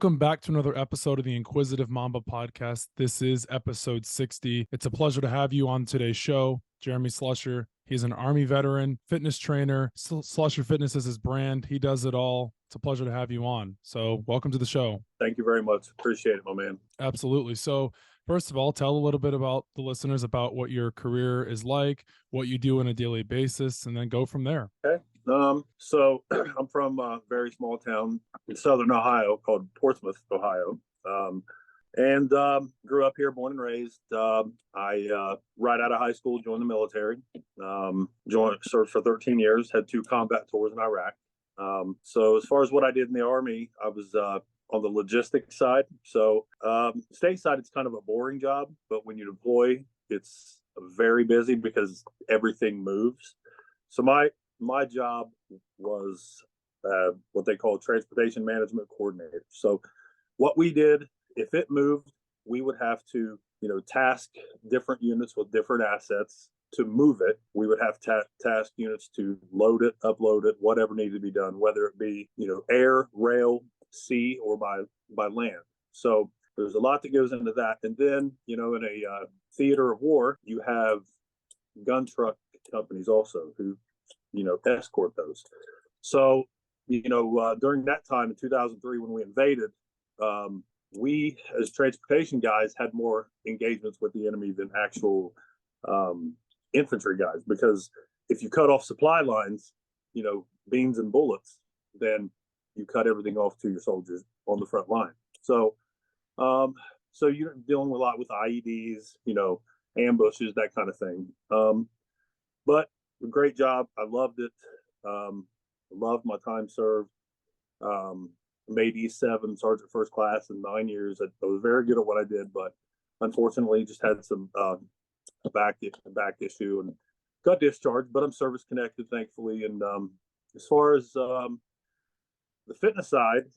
Welcome back to another episode of the Inquisitive Mamba Podcast. This is episode 60. It's a pleasure to have you on today's show. Jeremy Slusher. He's an Army veteran, fitness trainer. Slusher Fitness is his brand. He does it all. It's a pleasure to have you on. So welcome to the show. Thank you very much. Appreciate it, my man. Absolutely. So first of all, tell a little bit about the listeners about what your career is like, what you do on a daily basis, and then go from there. Okay. So I'm from a very small town in southern Ohio called Portsmouth, Ohio. And grew up here, born and raised. I right out of high school joined the military. Served for 13 years, had 2 combat tours in Iraq. So as far as what I did in the Army, I was on the logistics side. So stateside, it's kind of a boring job, but when you deploy, it's very busy because everything moves. So my job was what they call transportation management coordinator. So what we did, if it moved, we would have to, task different units with different assets to move it. We would have task units to load it, upload it, whatever needed to be done, whether it be, air, rail, sea, or by land. So there's a lot that goes into that. And then, in a theater of war, you have gun truck companies also who, escort those. So, during that time in 2003, when we invaded, we as transportation guys had more engagements with the enemy than actual infantry guys, because if you cut off supply lines, beans and bullets, then you cut everything off to your soldiers on the front line. So, so you're dealing with a lot with IEDs, ambushes, that kind of thing. But a great job. I loved it. Loved my time served. Made E7 Sergeant First Class in 9 years. I was very good at what I did, but unfortunately just had some back issue and got discharged, but I'm service connected, thankfully. And as far as the fitness side,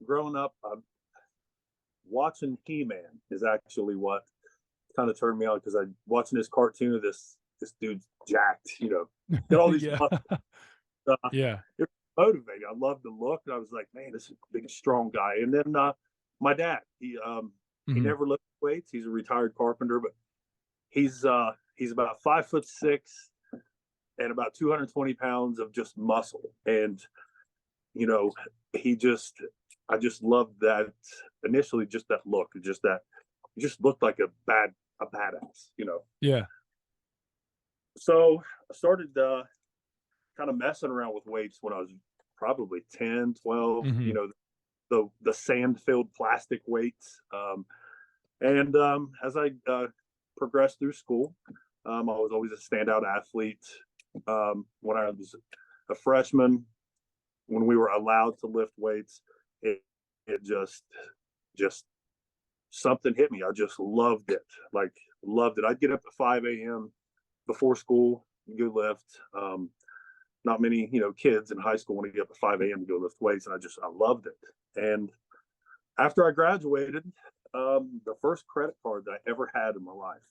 growing up, watching He-Man is actually what kind of turned me on, because I watching this cartoon of this dude's jacked, got all these muscles. Yeah. It was motivating. I loved the look, and I was like, man, this is a big, strong guy. And then my dad, he never lifted weights. He's a retired carpenter, but he's about 5'6" and about 220 pounds of just muscle. And I just loved that initially, just that look, he just looked like a badass, Yeah. So I started kind of messing around with weights when I was probably 10, 12, the sand-filled plastic weights. And as I progressed through school, I was always a standout athlete. When I was a freshman, when we were allowed to lift weights, it just something hit me. I just loved it. I'd get up at 5 a.m. before school, go lift. Not many, kids in high school want to get up at 5 a.m. to go lift weights, and I loved it. And after I graduated, the first credit card that I ever had in my life,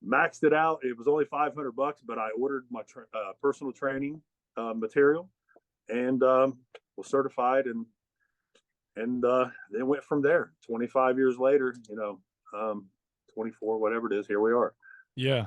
maxed it out. It was only $500, but I ordered my personal training material and was certified, and then went from there. 25 years later, 24, whatever it is, here we are. Yeah.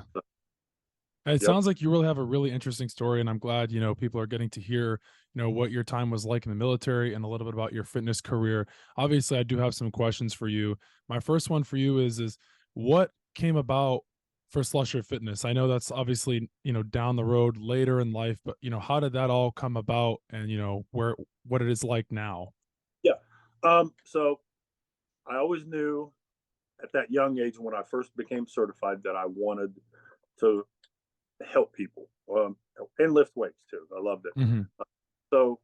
It sounds like you really have a really interesting story, and I'm glad, people are getting to hear, what your time was like in the military and a little bit about your fitness career. Obviously, I do have some questions for you. My first one for you is what came about for Slusher Fitness? I know that's obviously, down the road later in life, but, how did that all come about, and, what it is like now? Yeah. So I always knew at that young age, when I first became certified, that I wanted to help people and lift weights too. I loved it. So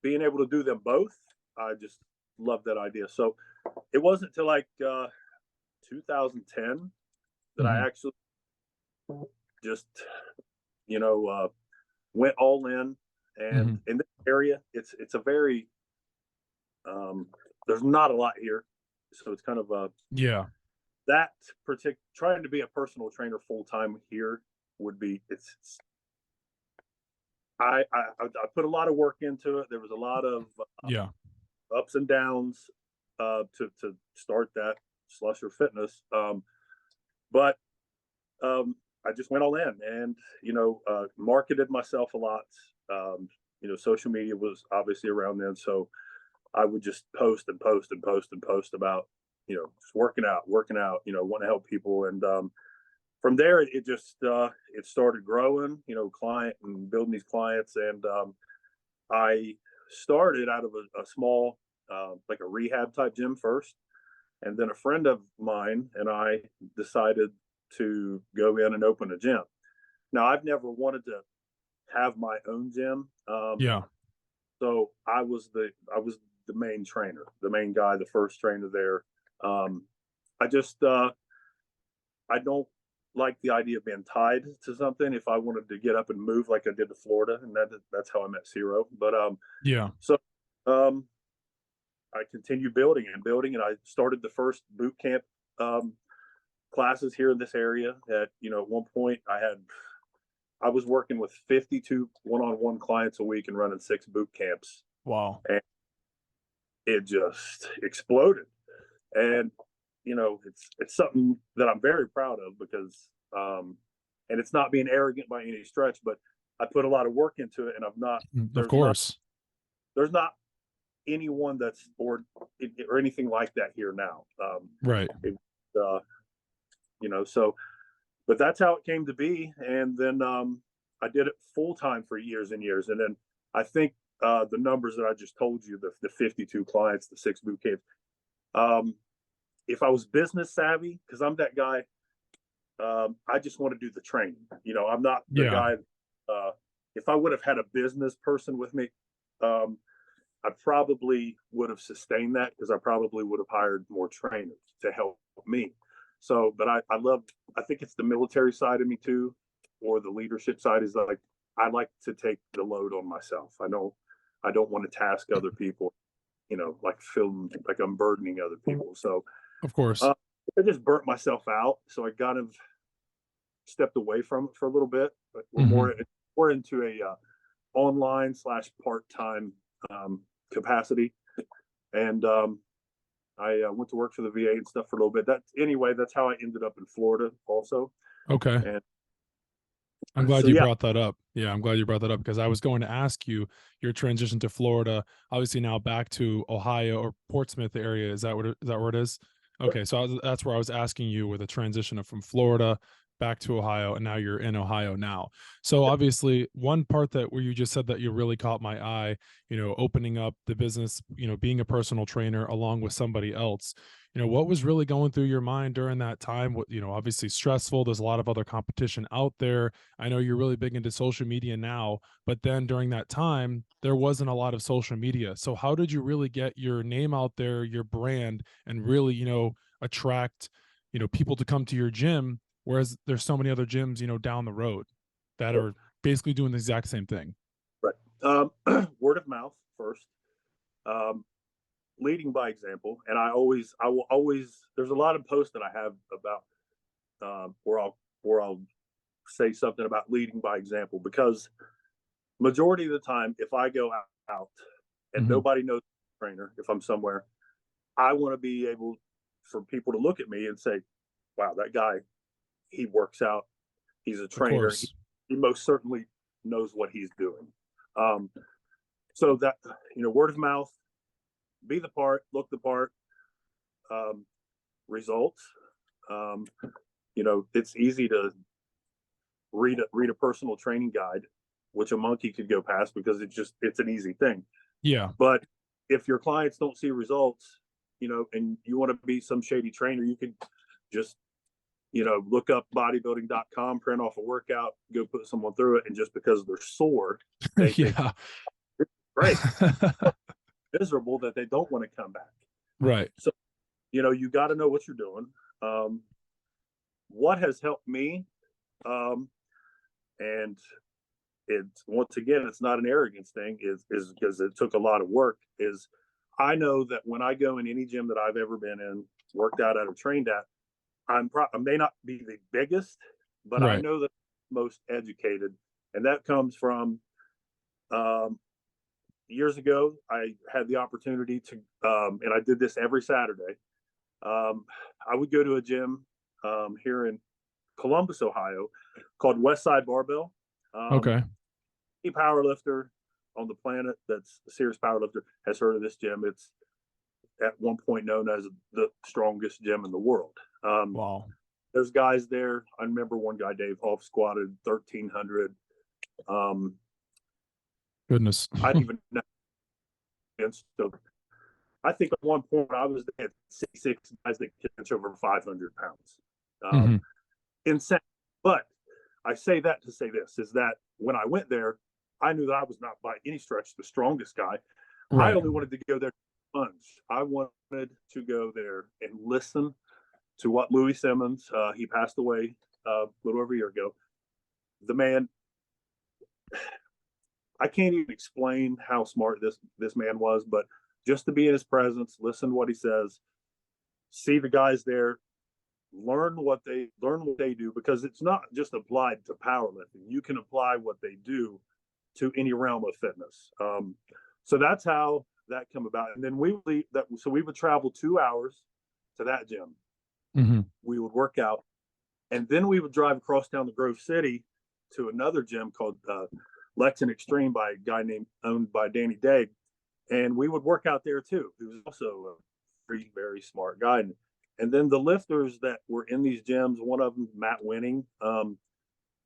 being able to do them both, I just loved that idea. So it wasn't until like 2010 that I actually just went all in. And in this area, it's a very there's not a lot here, so it's kind of that particular, trying to be a personal trainer full time here would be, I put a lot of work into it. There was a lot of Yeah. ups and downs to start that Slusher Fitness. But I just went all in and, marketed myself a lot. Social media was obviously around then. So I would just post and post and post and post about, just working out, want to help people. And from there, it just, it started growing, client and building these clients. And I started out of a small, like a rehab type gym first. And then a friend of mine and I decided to go in and open a gym. Now, I've never wanted to have my own gym. Yeah. So I was the main trainer, the main guy, the first trainer there. I don't like the idea of being tied to something. If I wanted to get up and move like I did to Florida, and that's how I met Zero. But yeah. So I continued building, and I started the first boot camp classes here in this area. At one point, I was working with 52 one-on-one clients a week and running 6 boot camps. Wow. And it just exploded. And, it's something that I'm very proud of because, and it's not being arrogant by any stretch, but I put a lot of work into it, and Of course. There's not anyone that's or anything like that here now. Right. So, but that's how it came to be. And then I did it full time for years and years. And then I think the numbers that I just told you, the 52 clients, the 6 boot camps, if I was business savvy, because I'm that guy, I just want to do the training. I'm not the guy. If I would have had a business person with me, I probably would have sustained that because I probably would have hired more trainers to help me. So, but I think it's the military side of me too, or the leadership side is like, I like to take the load on myself. I don't want to task other people, like feel like I'm burdening other people. So, of course, I just burnt myself out. So I kind of stepped away from it for a little bit, but we're more into a online / part-time capacity. And I went to work for the VA and stuff for a little bit. That's how I ended up in Florida also. Okay. And I'm glad you brought that up. Yeah, I'm glad you brought that up because I was going to ask you your transition to Florida, obviously now back to Ohio or Portsmouth area. Is that where it is? Okay, so that's where I was asking you with the transition from Florida back to Ohio, and now you're in Ohio now. So obviously, one part that where you just said that you really caught my eye, opening up the business, being a personal trainer along with somebody else. What was really going through your mind during that time? What, obviously stressful. There's a lot of other competition out there. I know you're really big into social media now, but then during that time, there wasn't a lot of social media. So how did you really get your name out there, your brand, and really, attract, people to come to your gym? Whereas there's so many other gyms, down the road that are basically doing the exact same thing. Right. Word of mouth first. Leading by example. And I will always, there's a lot of posts that I have about where I'll say something about leading by example, because majority of the time, if I go out and nobody knows the trainer, if I'm somewhere, I want to be able for people to look at me and say, wow, that guy, he works out. He's a trainer. He most certainly knows what he's doing. So that, word of mouth, be the part, look the part, results. It's easy to read a personal training guide, which a monkey could go past because it's an easy thing. Yeah. But if your clients don't see results, and you want to be some shady trainer, you can just, look up bodybuilding.com, print off a workout, go put someone through it. And just because they're sore, they think, great, miserable that they don't want to come back. Right. So, you got to know what you're doing. What has helped me, and it's, once again, it's not an arrogance thing, is because it took a lot of work, is I know that when I go in any gym that I've ever been in, worked out at or trained at, I may not be the biggest, but I know that I'm most educated. And that comes from Years ago, I had the opportunity to, and I did this every Saturday. I would go to a gym here in Columbus, Ohio, called Westside Barbell. Okay. Any powerlifter on the planet that's a serious powerlifter has heard of this gym. It's at one point known as the strongest gym in the world. Wow. There's guys there. I remember one guy, Dave Hoff, squatted 1,300. Goodness. I didn't even know. So I think at one point I was at 66 guys that could bench over 500 pounds. Insane. But I say that to say this, is that when I went there, I knew that I was not by any stretch the strongest guy. Right. I only wanted to go there to sponge. I wanted to go there and listen to what Louie Simmons, he passed away a little over a year ago. The man, I can't even explain how smart this man was, but just to be in his presence, listen to what he says, see the guys there, learn what they do, because it's not just applied to powerlifting. You can apply what they do to any realm of fitness. So that's how that come about. And then we would travel 2 hours to that gym. We would work out, and then we would drive across town to Grove City to another gym called Lexington Extreme by a guy owned by Danny Dagg, and we would work out there too. He was also a very, very smart guy. And then the lifters that were in these gyms, one of them, Matt Winning,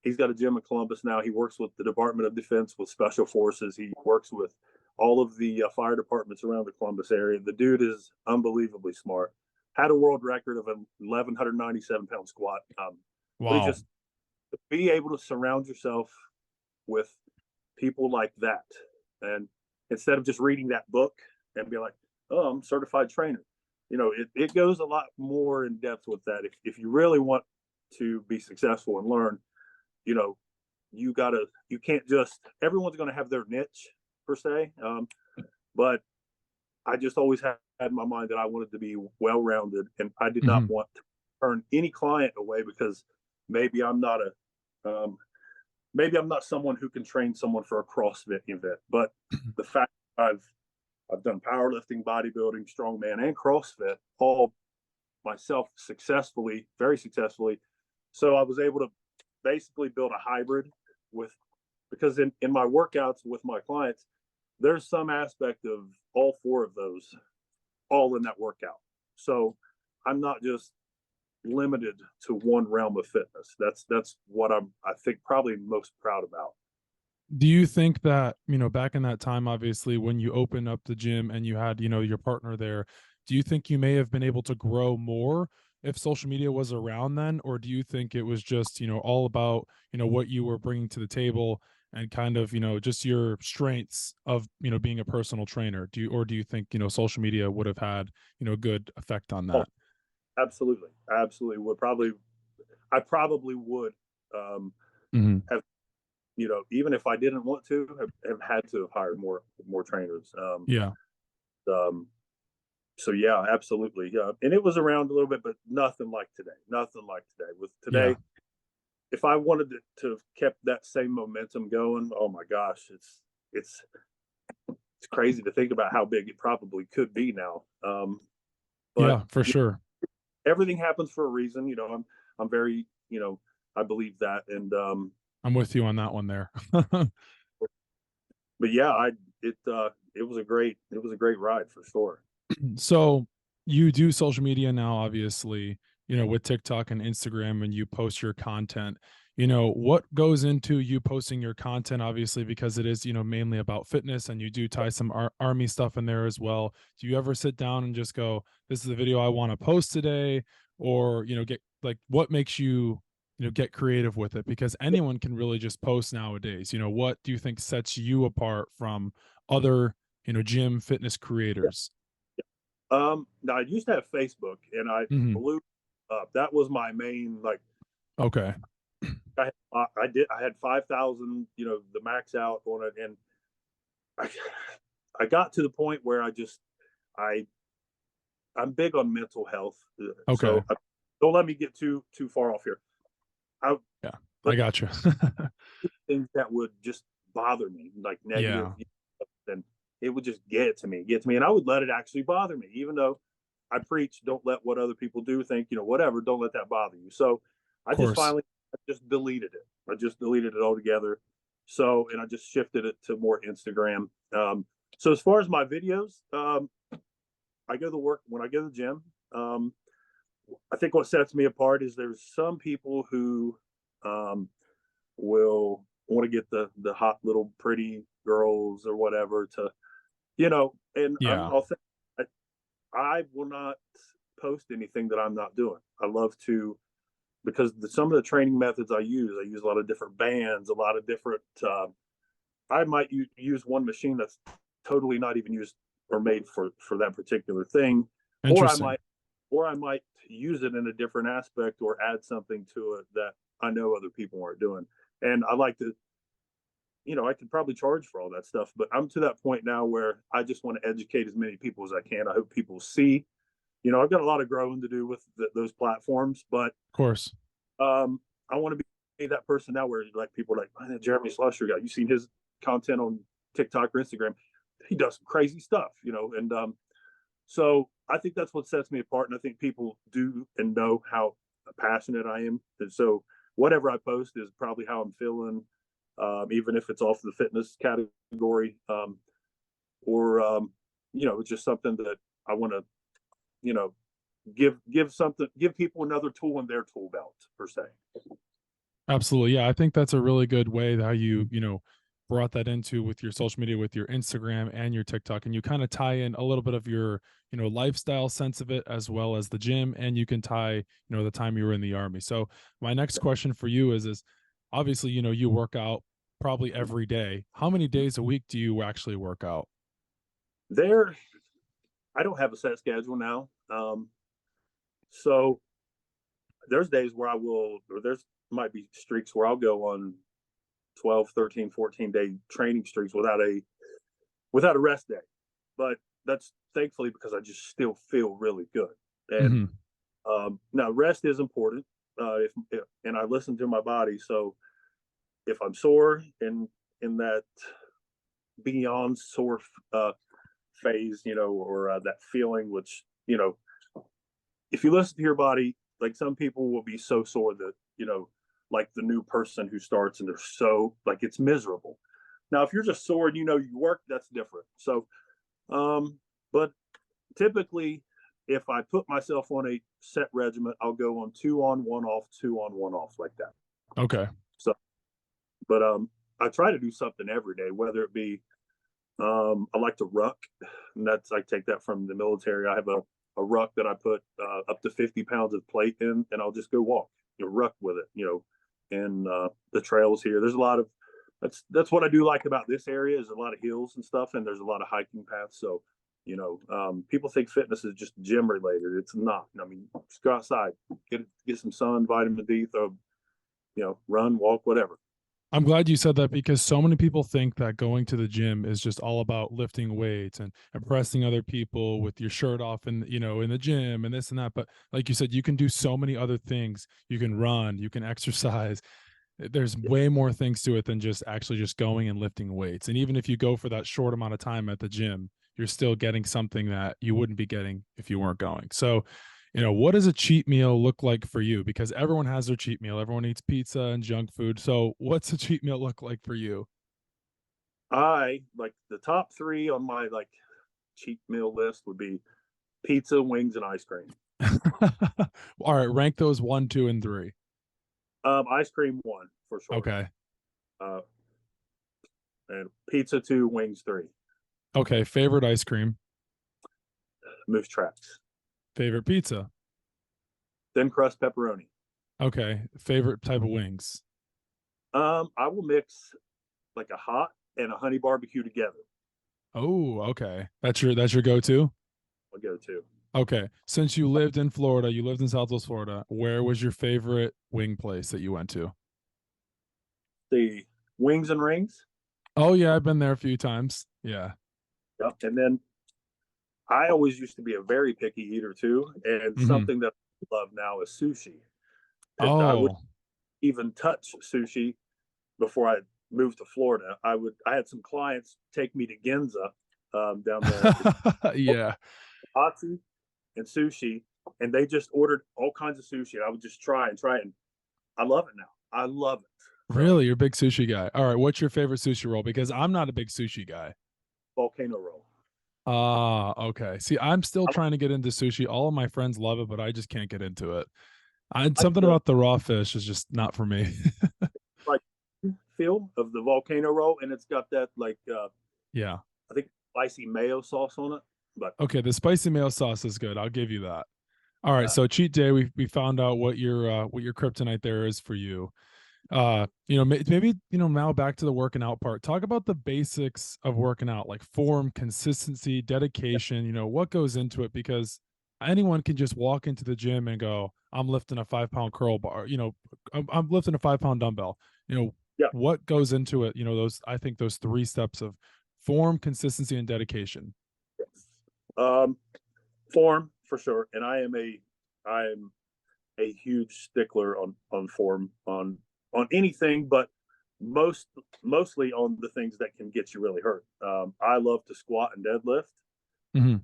he's got a gym in Columbus now. He works with the Department of Defense with Special Forces. He works with all of the fire departments around the Columbus area. The dude is unbelievably smart. Had a world record of an 1,197 pound squat. Wow. Just to be able to surround yourself with people like that, and instead of just reading that book and be like, oh, I'm a certified trainer, it goes a lot more in depth with that. If you really want to be successful and learn, you can't just, everyone's going to have their niche per se. But I just always had in my mind that I wanted to be well-rounded, and I did not want to turn any client away because maybe I'm not someone who can train someone for a CrossFit event. But the fact that I've done powerlifting, bodybuilding, strongman, and CrossFit all myself successfully, very successfully. So I was able to basically build a hybrid because in my workouts with my clients, there's some aspect of all four of those all in that workout. So I'm not just limited to one realm of fitness. That's what I think probably most proud about. Do you think that, back in that time, obviously, when you opened up the gym and you had, your partner there, do you think you may have been able to grow more if social media was around then? Or do you think it was just, all about, what you were bringing to the table and kind of, just your strengths of, being a personal trainer? Do you think, social media would have had, a good effect on that? Oh, absolutely. I probably would have, even if I didn't want to, have had to have hired more trainers. So yeah, absolutely. And it was around a little bit, but nothing like today. With today, if I wanted to have kept that same momentum going, oh my gosh, it's crazy to think about how big it probably could be now. But yeah, for sure. Everything happens for a reason. I'm very, I believe that, and I'm with you on that one there. But yeah, it was a great ride for sure. So you do social media now, obviously, with TikTok and Instagram, and you post your content. What goes into you posting your content, obviously, because it is, mainly about fitness, and you do tie some army stuff in there as well. Do you ever sit down and just go, this is the video I want to post today? Or, get like, what makes you, get creative with it? Because anyone can really just post nowadays. What do you think sets you apart from other, gym fitness creators? Now I used to have Facebook, and I blew up. That was my main, like, okay. I had 5,000, the max out on it. And I got to the point where I'm big on mental health. Okay. So don't let me get too far off here. I got you. Things that would just bother me, like negative, Yeah. and it would just get to me, and I would let it actually bother me, even though I preach, don't let what other people do think, whatever, don't let that bother you. So I Of just course. finally I just deleted it. I just deleted it altogether. So, and I just shifted it to more Instagram. So as far as my videos, I go to work when I go to the gym. Um, I think what sets me apart is there's some people who um, will want to get the hot little pretty girls or whatever to, and Yeah. I will not post anything that I'm not doing. I love to, because some of the training methods I use a lot of different bands, a lot of different. I might use one machine that's totally not even used or made for that particular thing, or I Interesting. might or I might use it in a different aspect or add something to it that I know other people aren't doing. And I like to, I could probably charge for all that stuff, but I'm to that point now where I just want to educate as many people as I can. I hope people see. I've got a lot of growing to do with those platforms, but Of course. I want to be that person now where like people are like, oh, that Jeremy Slusher guy. You seen his content on TikTok or Instagram? He does some crazy stuff, and so I think that's what sets me apart. And I think people do and know how passionate I am. And so whatever I post is probably how I'm feeling, even if it's off the fitness category, or it's just something that I want to, give people another tool in their tool belt per se. Absolutely. Yeah. I think that's a really good way how you brought that into with your social media, with your Instagram and your TikTok. And you kind of tie in a little bit of your lifestyle sense of it as well as the gym. And you can tie the time you were in the army. So my next question for you is obviously you work out probably every day. How many days a week do you actually work out? There, I don't have a set schedule now. So there's days where there's might be streaks where I'll go on 12, 13, 14-day training streaks without a rest day. But that's thankfully because I just still feel really good. And Hmm. now rest is important. And I listen to my body. So if I'm sore in that beyond sore phase, or that feeling, which if you listen to your body, like some people will be so sore that like the new person who starts and they're so like it's miserable. Now, if you're just sore and you work, that's different. So, but typically, if I put myself on a set regimen, I'll go on 2 on 1 off, 2 on 1 off like that. Okay. So, but I try to do something every day, whether it be I like to ruck, and I take that from the military. I have a ruck that I put up to 50 pounds of plate in, and I'll just go walk, ruck with it, and the trails here. There's a lot of that's what I do like about this area is a lot of hills and stuff, and there's a lot of hiking paths. So, people think fitness is just gym related. It's not. I mean, just go outside, get some sun, vitamin D, run, walk, whatever. I'm glad you said that because so many people think that going to the gym is just all about lifting weights and impressing other people with your shirt off and in the gym and this and that. But like you said, you can do so many other things. You can run, you can exercise. There's way more things to it than just actually just going and lifting weights. And even if you go for that short amount of time at the gym, you're still getting something that you wouldn't be getting if you weren't going. So what does a cheat meal look like for you? Because everyone has their cheat meal. Everyone eats pizza and junk food. So what's a cheat meal look like for you? I like the top three on my like cheat meal list would be pizza, wings, and ice cream. All right, rank those one, two, and three. Ice cream one for sure. Okay. Uh, and pizza two, wings three. Okay. Favorite ice cream, Moose tracks. favorite pizza. Thin crust pepperoni. Okay. Favorite type of wings. I will mix like a hot and a honey barbecue together. Oh, okay. That's your go-to? I'll go to Okay. Since you lived in Florida, you lived in Southwest Florida, where was your favorite wing place that you went to? the wings and rings. Oh yeah, I've been there a few times. Yeah. Yep. And then I always used to be a very picky eater too, and Hmm. something that I love now is sushi. And I would Oh, even touch sushi before I moved to Florida, I had some clients take me to Ginza down there, Yeah. Hatsu and sushi, and they just ordered all kinds of sushi. And I would just try it, and I love it now. I love it. So, Really? You're a big sushi guy. All right. What's your favorite sushi roll? Because I'm not a big sushi guy. volcano roll. Ah, okay. See, I'm still I, trying to get into sushi. All of my friends love it, but I just can't get into it. I Something still about the raw fish is just not for me. like feel of the volcano roll, and it's got that like Yeah. I think spicy mayo sauce on it. But Okay, the spicy mayo sauce is good. I'll give you that. All right, uh, so cheat day, we found out what your kryptonite there is for you. Maybe now back to the working out part. Talk about the basics of working out, like form, consistency, dedication, what goes into it, because anyone can just walk into the gym and go, I'm lifting a 5 pound curl bar, I'm lifting a 5 pound dumbbell. yeah, What goes into it, I think those 3 steps of form, consistency, and dedication. um, form for sure. And I'm a huge stickler on form on anything, but mostly on the things that can get you really hurt. I love to squat and deadlift. Mm-hmm.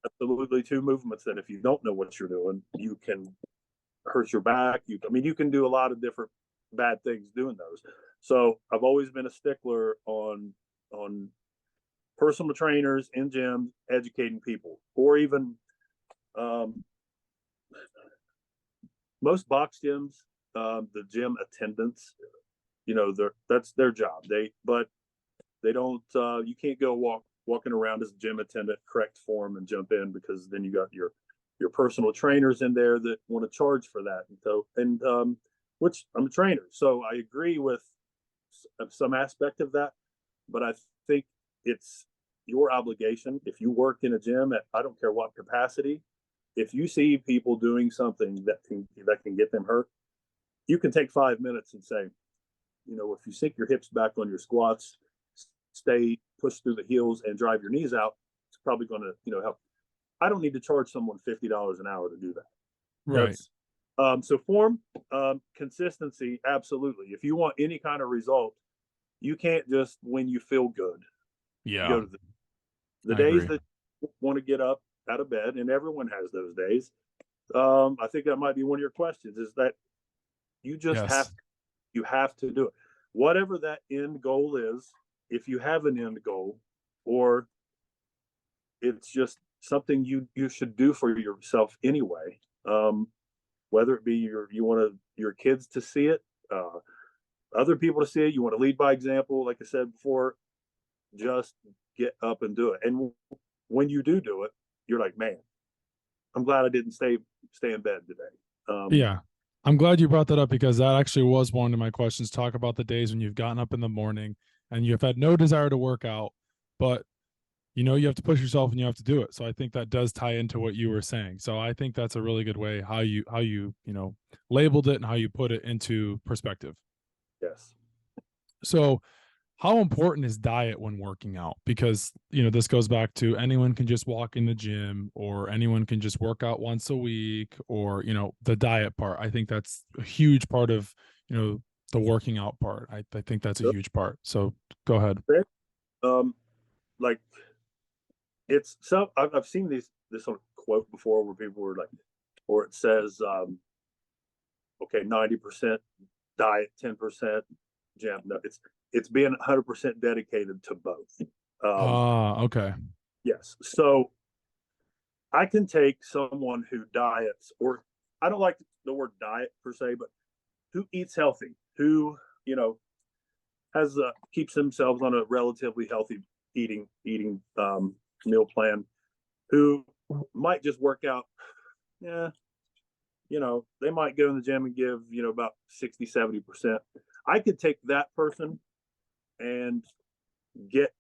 Absolutely, 2 movements that if you don't know what you're doing, you can hurt your back. You can do a lot of different bad things doing those. So I've always been a stickler on personal trainers in gyms educating people, or even most box gyms, the gym attendants, that's their job. They don't. You can't go walking around as a gym attendant, correct form, and jump in, because then you got your personal trainers in there that want to charge for that. Which I'm a trainer, so I agree with some aspect of that, but I think it's your obligation if you work in a gym at, I don't care what capacity, if you see people doing something that can get them hurt, you can take 5 minutes and say, if you sink your hips back on your squats, stay, push through the heels, and drive your knees out, it's probably going to help. I don't need to charge someone $50 an hour to do that. Right. So form, consistency, absolutely. If you want any kind of result, you can't just, when you feel good, Yeah. go to the I days agree. that you want to get up out of bed, and everyone has those days. I think that might be one of your questions, is that you just Yes. have to do it. Whatever that end goal is, if you have an end goal, or it's just something you should do for yourself anyway. Whether it be you want your kids to see it, other people to see it, you want to lead by example. Like I said before, just get up and do it. And when you do it, you're like, man, I'm glad I didn't stay in bed today. Yeah. I'm glad you brought that up, because that actually was one of my questions. Talk about the days when you've gotten up in the morning and you've had no desire to work out, but you have to push yourself and you have to do it. So I think that does tie into what you were saying. So I think that's a really good way how you labeled it and how you put it into perspective. Yes. So how important is diet when working out? Because, this goes back to anyone can just walk in the gym, or anyone can just work out once a week, or, the diet part. I think that's a huge part of, the working out part. I think that's a huge part. So go ahead. Like, it's so I've seen this sort of quote before, where people were like, or it says, okay, 90% diet, 10% gym. No, it's being 100% dedicated to both. Okay. Yes. So I can take someone who diets, or I don't like the word diet per se, but who eats healthy, who has keeps themselves on a relatively healthy eating meal plan, who might just work out. Yeah, they might go in the gym and give about 60-70%. I could take that person and get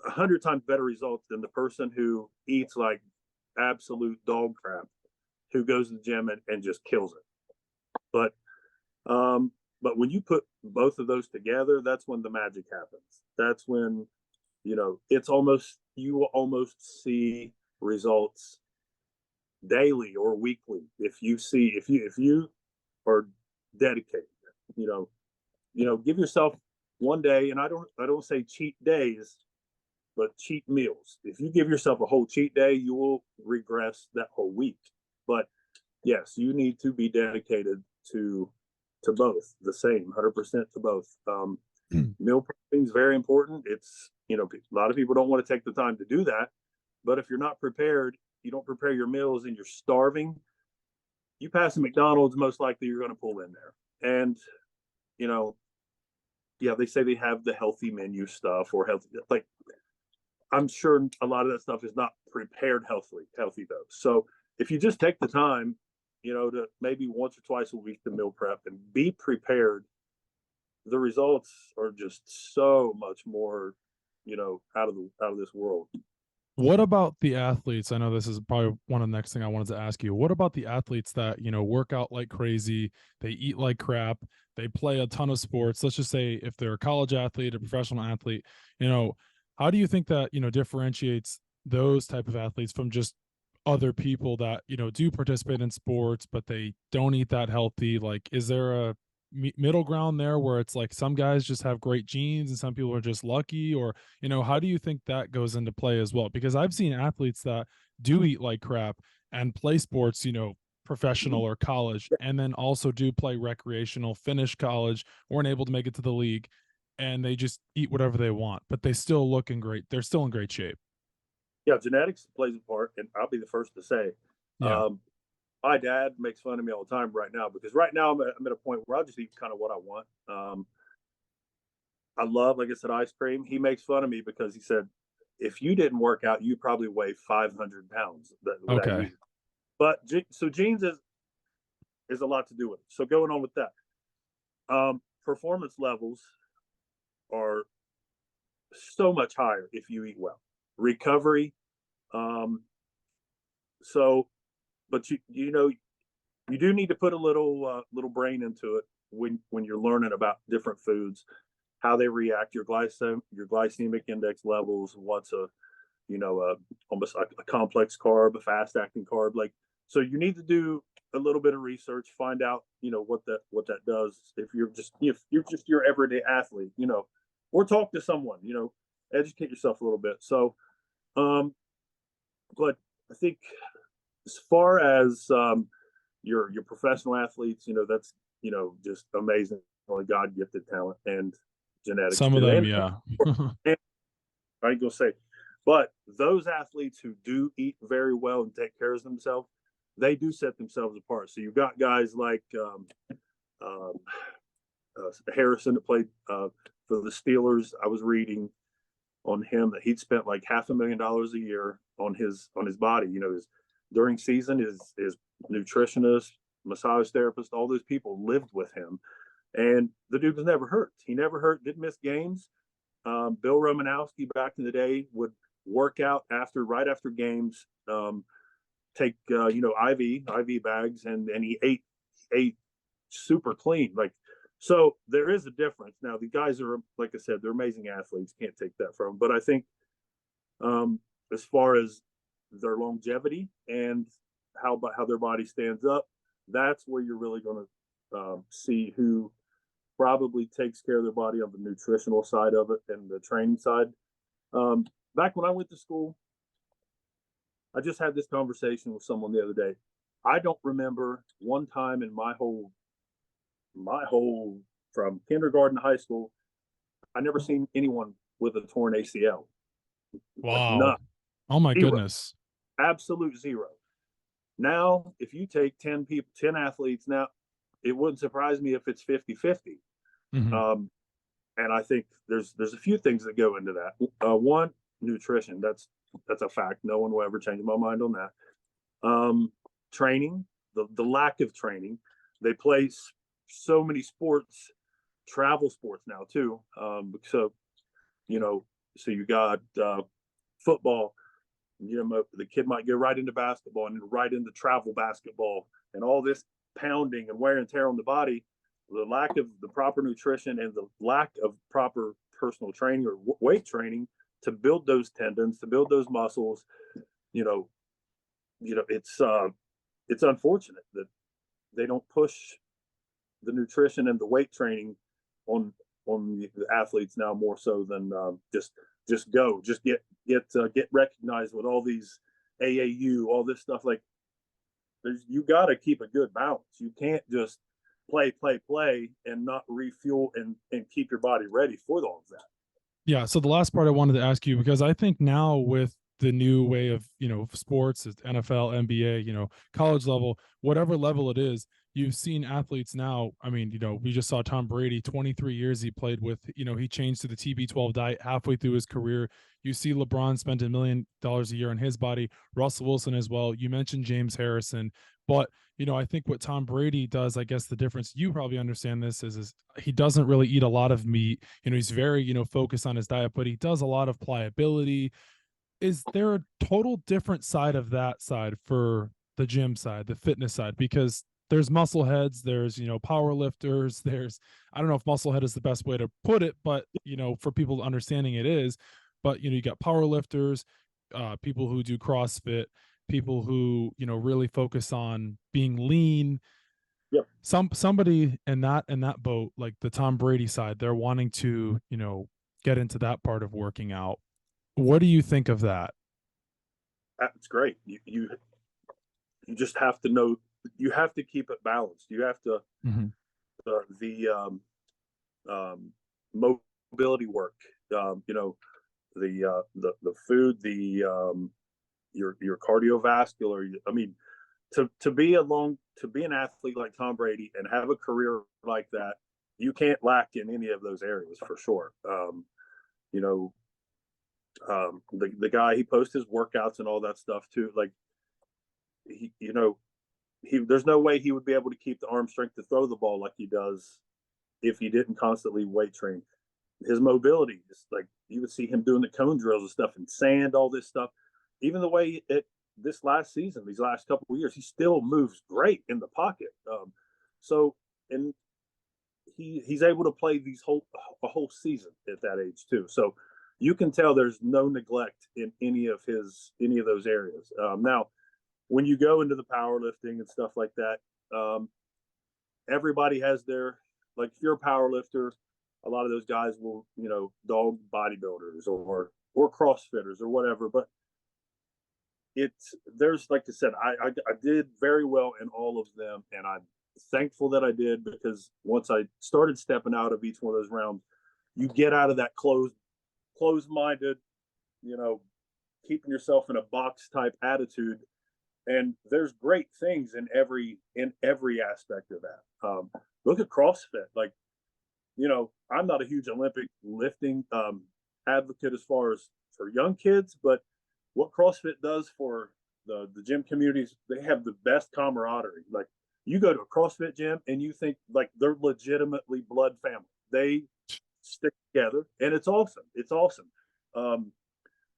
100 times better results than the person who eats like absolute dog crap, who goes to the gym and just kills it. But when you put both of those together, that's when the magic happens. That's when it's almost, you will almost see results daily or weekly if you are dedicated. Give yourself one day, and I don't say cheat days, but cheat meals. If you give yourself a whole cheat day, you will regress that whole week. But yes, you need to be dedicated to both, the same 100% to both. Meal prepping is very important. It's, a lot of people don't want to take the time to do that, but if you're not prepared, you don't prepare your meals and you're starving, you pass a McDonald's, most likely you're going to pull in there. And yeah, they say they have the healthy menu stuff or healthy, like, I'm sure a lot of that stuff is not prepared healthy though. So if you just take the time, to maybe once or twice a week to meal prep and be prepared, the results are just so much more, out of this world. What about the athletes? I know this is probably one of the next thing I wanted to ask you. What about the athletes that, work out like crazy, they eat like crap, they play a ton of sports? Let's just say if they're a college athlete, a professional athlete, how do you think that, differentiates those type of athletes from just other people that, do participate in sports, but they don't eat that healthy? Like, is there a middle ground there where it's like some guys just have great genes and some people are just lucky? Or how do you think that goes into play as well? Because I've seen athletes that do eat like crap and play sports, professional or college, and then also do play recreational, finish college, weren't able to make it to the league, and they just eat whatever they want, but they still looking great, they're still in great shape. Yeah, genetics plays a part, and I'll be the first to say, Yeah. my dad makes fun of me all the time right now, because right now I'm at a point where I'll just eat kind of what I want. I love, like I said, ice cream. He makes fun of me because he said, if you didn't work out, you probably weigh 500 pounds without Okay. using. But so genes is a lot to do with it. So going on with that, performance levels are so much higher if you eat well. Recovery, so, but you do need to put a little brain into it when you're learning about different foods, how they react, your glycemic index levels, what's almost like a complex carb, a fast acting carb. Like, so you need to do a little bit of research, find out, what that does. If you're just your everyday athlete, or talk to someone, educate yourself a little bit. So, but I think as far as your professional athletes, that's just amazing, God gifted talent and genetics Some of too. them, And, yeah. and I ain't gonna say, but those athletes who do eat very well and take care of themselves, they do set themselves apart. So you've got guys like Harrison that played for the Steelers. I was reading on him that he'd spent like $500,000 a year on his body. During season, his nutritionist, massage therapist, all those people lived with him, and the dude was never hurt. He never hurt, didn't miss games. Bill Romanowski back in the day would work out right after games, take IV bags, and he ate super clean. Like, so there is a difference. Now the guys are, like I said, they're amazing athletes. Can't take that from them. But I think as far as their longevity and how their body stands up, that's where you're really going to see who probably takes care of their body on the nutritional side of it and the training side. Back when I went to school, I just had this conversation with someone the other day. I don't remember one time in my whole from kindergarten to high school, I never seen anyone with a torn ACL. Wow. None. Oh my Zero. goodness. Absolute zero. Now, if you take 10 athletes, now it wouldn't surprise me if it's 50-50. Mm-hmm. And I think there's a few things that go into that. One, nutrition. That's a fact. No one will ever change my mind on that. Training, the lack of training. They play so many sports, travel sports now too. So you got football. The kid might go right into basketball and right into travel basketball, and all this pounding and wear and tear on the body. The lack of the proper nutrition and the lack of proper personal training or weight training to build those tendons, to build those muscles, it's unfortunate that they don't push the nutrition and the weight training on the athletes now more so than just get recognized with all these AAU, all this stuff. Like, you got to keep a good balance. You can't just play and not refuel and keep your body ready for all of that. Yeah. So the last part I wanted to ask you, because I think now with the new way of, sports, NFL, NBA, college level, whatever level it is, you've seen athletes now. I mean, we just saw Tom Brady, 23 years he played with, he changed to the TB12 diet halfway through his career. You see LeBron spent $1 million a year on his body, Russell Wilson as well. You mentioned James Harrison, but I think what Tom Brady does, I guess the difference, you probably understand this, is he doesn't really eat a lot of meat. He's very, focused on his diet, but he does a lot of pliability. Is there a total different side of that side for the gym side, the fitness side? Because there's muscle heads, there's, power lifters, I don't know if muscle head is the best way to put it, but, for people understanding it is, but, you got power lifters, people who do CrossFit, people who, really focus on being lean. Yep. Somebody in that boat, like the Tom Brady side, they're wanting to, get into that part of working out. What do you think of that? That's great. You just have to know, you have to keep it balanced. You have to, the mobility work, the food, your cardiovascular. I mean, to be an athlete like Tom Brady and have a career like that, you can't lack in any of those areas for sure. The guy, he posts his workouts and all that stuff too. Like, there's no way he would be able to keep the arm strength to throw the ball like he does if he didn't constantly weight train. His mobility, just like you would see him doing the cone drills and stuff and sand, all this stuff. Even the way this last season, these last couple of years, he still moves great in the pocket. And he's able to play a whole season at that age too. So you can tell there's no neglect in any of those areas. Now, when you go into the powerlifting and stuff like that, everybody has like, if you're a powerlifter, a lot of those guys will, dog bodybuilders or CrossFitters or whatever. But there's, like I said, I did very well in all of them, and I'm thankful that I did, because once I started stepping out of each one of those realms, you get out of that closed-minded, keeping yourself in a box type attitude. And there's great things in every aspect of that. Look at CrossFit. Like, I'm not a huge Olympic lifting advocate as far as for young kids, but what CrossFit does for the gym communities, they have the best camaraderie. Like, you go to a CrossFit gym and you think like they're legitimately blood family. They stick together, and it's awesome. It's awesome.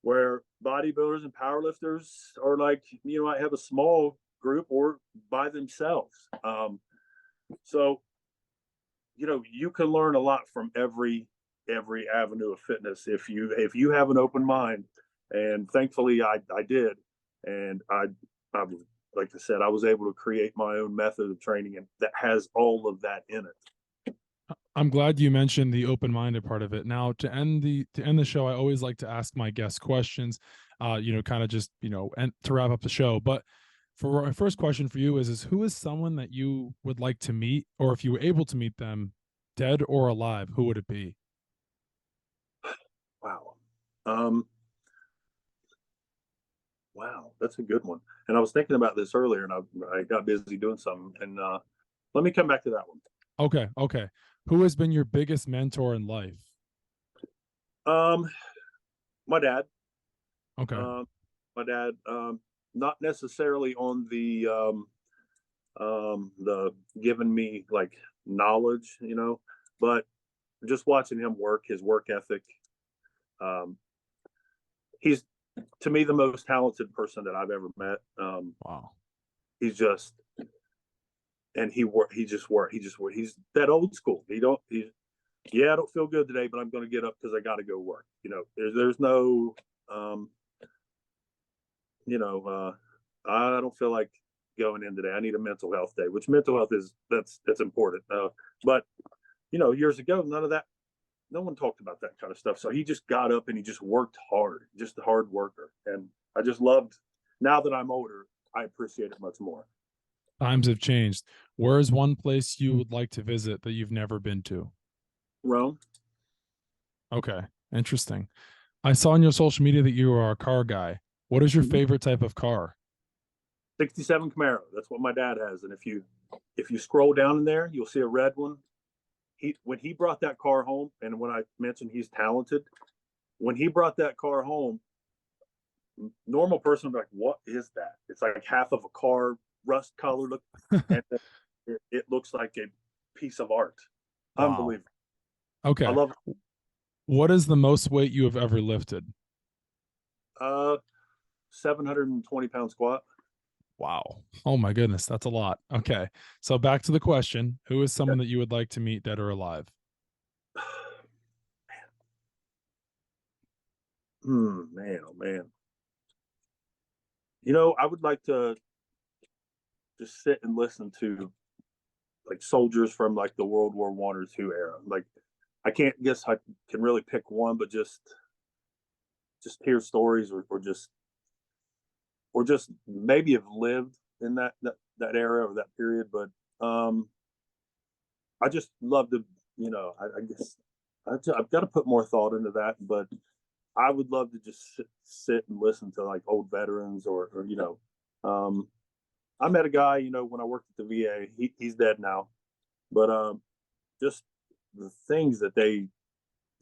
Where bodybuilders and powerlifters are like, might have a small group or by themselves. So, you can learn a lot from every avenue of fitness if you have an open mind. And thankfully I did. And I like I said, I was able to create my own method of training, and that has all of that in it. I'm glad you mentioned the open-minded part of it. Now, to end the show, I always like to ask my guests questions, kind of just, and to wrap up the show. But for my first question for you is who is someone that you would like to meet, or if you were able to meet them, dead or alive, who would it be? Wow. Wow, that's a good one. And I was thinking about this earlier, and I got busy doing something. And let me come back to that one. Okay. Who has been your biggest mentor in life? My dad. Okay. My dad, not necessarily on the giving me like knowledge, but just watching him work, his work ethic. He's, to me, the most talented person that I've ever met. Wow. He's just, and he just work. He's that old school. I don't feel good today, but I'm going to get up because I got to go work. There's no, I don't feel like going in today. I need a mental health day, which mental health that's important. But years ago, none of that no one talked about that kind of stuff. So he just got up and he just worked hard, just a hard worker. And I just loved, now that I'm older, I appreciate it much more. Times have changed. Where is one place you would like to visit that you've never been to? Rome. Okay, interesting. I saw on your social media that you are a car guy. What is your favorite type of car? 67 Camaro. That's what my dad has. And if you scroll down in there, you'll see a red one. When he brought that car home, and when I mentioned he's talented, when he brought that car home, normal person would be like, "What is that?" It's like half of a car, rust color look, and it looks like a piece of art. Wow. Unbelievable. Okay. I love it. What is the most weight you have ever lifted? 720 pound squat. Wow. Oh my goodness. That's a lot. Okay. So back to the question. Who is someone that you would like to meet, dead or alive? Man, oh man. You know, I would like to just sit and listen to like soldiers from like the World War I or II era. Like, I can't guess I can really pick one, but just hear stories or just maybe have lived in that era or that period. But I just love to, you know, I guess I've got to put more thought into that, but I would love to just sit and listen to like old veterans or you know, I met a guy, you know, when I worked at the VA, he's dead now, but just the things that they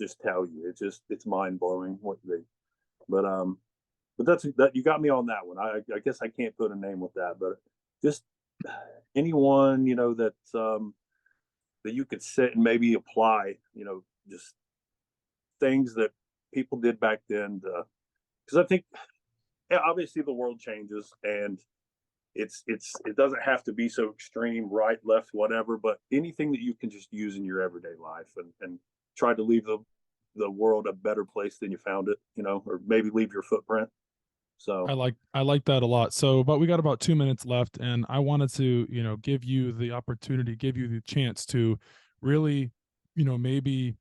just tell you, it's mind blowing what they, but that you got me on that one. I guess I can't put a name with that, but just anyone, you know, that that you could sit and maybe apply, you know, just things that people did back then. Because I think obviously the world changes and it doesn't have to be so extreme, right, left, whatever, but anything that you can just use in your everyday life and try to leave the world a better place than you found it, you know, or maybe leave your footprint. So I like that a lot. So, but we got about 2 minutes left, and I wanted to, you know, give you the opportunity, give you the chance to really, you know, maybe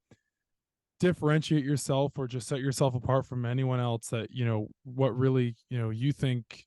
differentiate yourself or just set yourself apart from anyone else that, you know, what really, you know, you think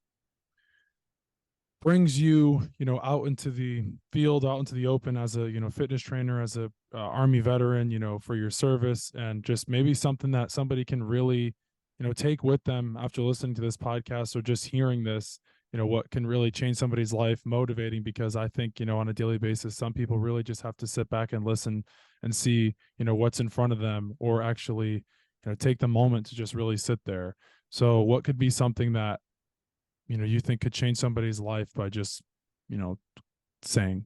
brings you, you know, out into the field, out into the open as a, you know, fitness trainer, as a Army veteran, you know, for your service, and just maybe something that somebody can really, you know, take with them after listening to this podcast or just hearing this, you know, what can really change somebody's life, motivating, because I think, you know, on a daily basis, some people really just have to sit back and listen and see, you know, what's in front of them, or actually, you know, take the moment to just really sit there. So what could be something that, you know, you think could change somebody's life by just, you know, saying?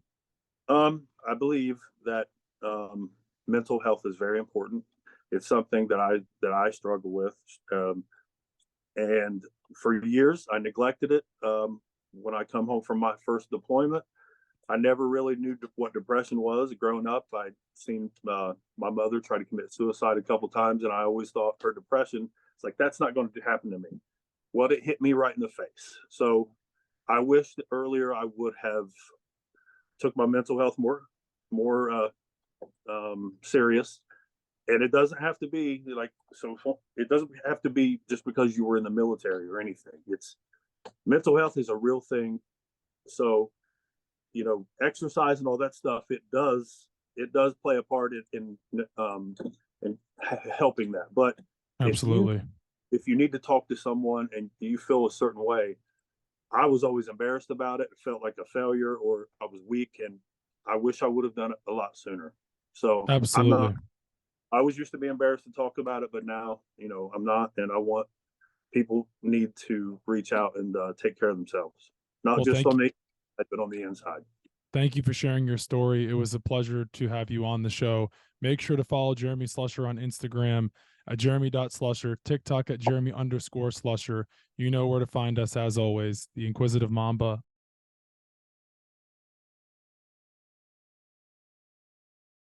I believe that mental health is very important. It's something that I struggle with, and for years I neglected it. When I come home from my first deployment, I never really knew what depression was. Growing up, I'd seen my mother try to commit suicide a couple times, and I always thought her depression, it's like, that's not going to happen to me. Well, it hit me right in the face. So I wish that earlier I would have took my mental health more serious. And it doesn't have to be like, so it doesn't have to be just because you were in the military or anything. It's mental health is a real thing. So, you know, exercise and all that stuff, it does play a part in helping that. But Absolutely. if you need to talk to someone and you feel a certain way, I was always embarrassed about it. It felt like a failure or I was weak, and I wish I would have done it a lot sooner. So Absolutely. I was used to be embarrassed to talk about it, but now, you know, I'm not, and I want people need to reach out and take care of themselves, not just on the outside, but on the inside. Thank you for sharing your story. It was a pleasure to have you on the show. Make sure to follow Jeremy Slusher on Instagram at jeremy.slusher, TikTok at jeremy_slusher. You know where to find us as always, the Inquisitive Mamba